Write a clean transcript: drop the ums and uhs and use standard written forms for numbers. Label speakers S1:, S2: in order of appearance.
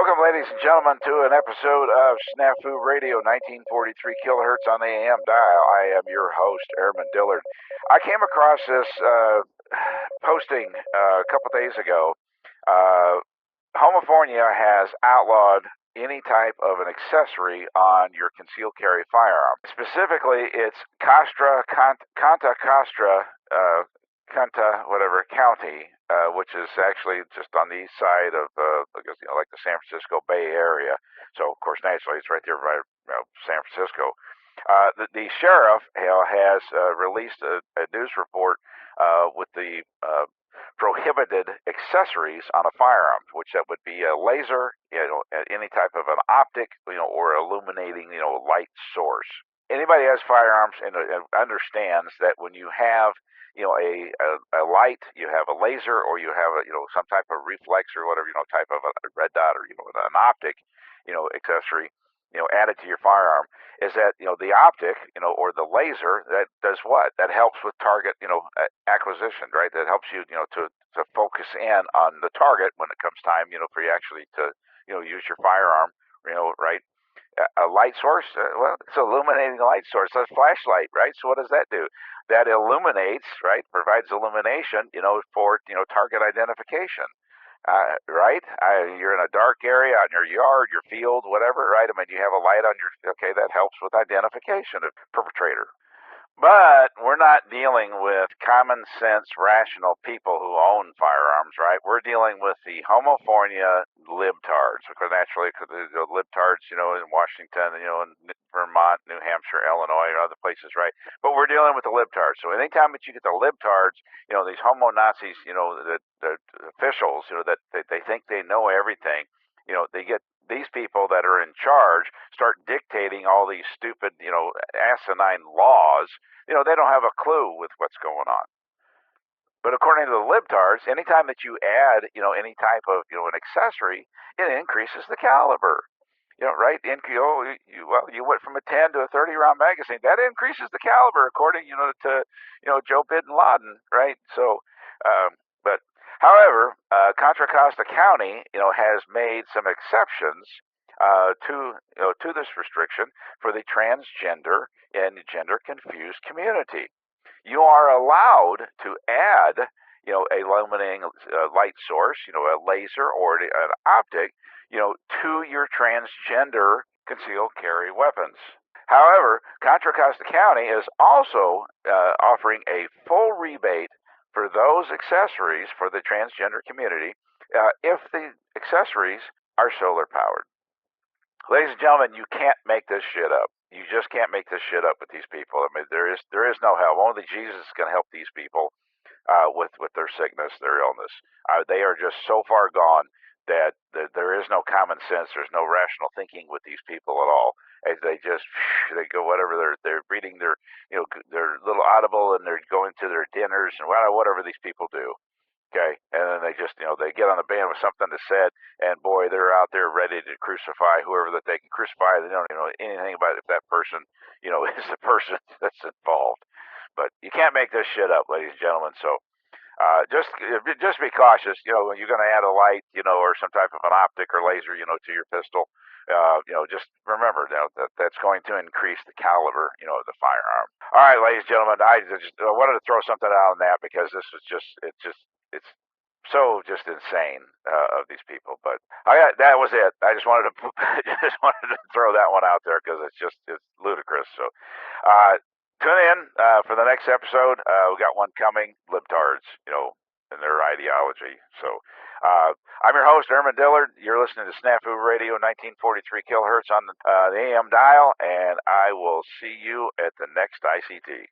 S1: Welcome, ladies and gentlemen, to an episode of Snafu Radio, 1943 kilohertz on the AM dial. I am your host, Airman Dillard. I came across this posting a couple days ago. California has outlawed any type of an accessory on your concealed carry firearm. Specifically, it's Contra Costa, County, which is actually just on the east side of, like the San Francisco Bay Area. So, of course, naturally, it's right there by San Francisco. The sheriff has released a news report with the prohibited accessories on a firearm, which that would be a laser, any type of an optic, or illuminating, light source. Anybody who has firearms and understands that when you have a light, you have a laser, or you have some type of reflex or whatever, type of a red dot, or an optic, accessory, added to your firearm, is that the optic, or the laser, that does what? That helps with target, acquisition, right? That helps you, to focus in on the target when it comes time, for you actually to, use your firearm, right? A light source, well, it's illuminating light source. That's a flashlight, right? So what does that do? That illuminates, right? Provides illumination, for target identification, right? You're in a dark area out in your yard, your field, whatever, right? I mean, you have a light on your. Okay, that helps with identification of perpetrator. But we're not dealing with common sense, rational people who own firearms, right? We're dealing with the homophobia libtards, because naturally, the libtards, in Washington, in Vermont, New Hampshire, Illinois, and other places, right? But we're dealing with the libtards. So anytime that you get the libtards, these homo Nazis, the officials, that they think they know everything, they get these people that are in charge start dictating all these stupid, asinine laws. They don't have a clue with what's going on. But according to the libtards, anytime that you add, any type of, an accessory, it increases the caliber. Right? You went from a 10 to a 30 round magazine. That increases the caliber, according, to, Joe Bin Laden, right? So, but however, Contra Costa County, has made some exceptions to this restriction for the transgender and gender confused community. You are allowed to add, a illuminating light source, a laser or an optic, to your transgender concealed carry weapons. However, Contra Costa County is also offering a full rebate for those accessories for the transgender community if the accessories are solar powered. Ladies and gentlemen, you can't make this shit up. You just can't make this shit up with these people. I mean, there is no help. Only Jesus can help these people with their sickness, their illness. They are just so far gone that there is no common sense. There's no rational thinking with these people at all. They they go whatever they're reading their their little audible, and they're going to their dinners and whatever these people do. Okay, and then they just they get on the band with something that's said, and boy, they're out there ready to crucify whoever that they can crucify. They don't know anything about if that person is the person that's involved. But you can't make this shit up, ladies and gentlemen. So just be cautious. When you're going to add a light, or some type of an optic or laser, to your pistol. Just remember that's going to increase the caliber, of the firearm. All right, ladies and gentlemen, I just wanted to throw something out on that because this was it's so just insane of these people. But that was it. I just wanted to throw that one out there because it's ludicrous. So tune in for the next episode. We got one coming. Libtards, and their ideology. So I'm your host, Airman Dillard. You're listening to Snafu Radio, 1943 kilohertz on the AM dial, and I will see you at the next ICT.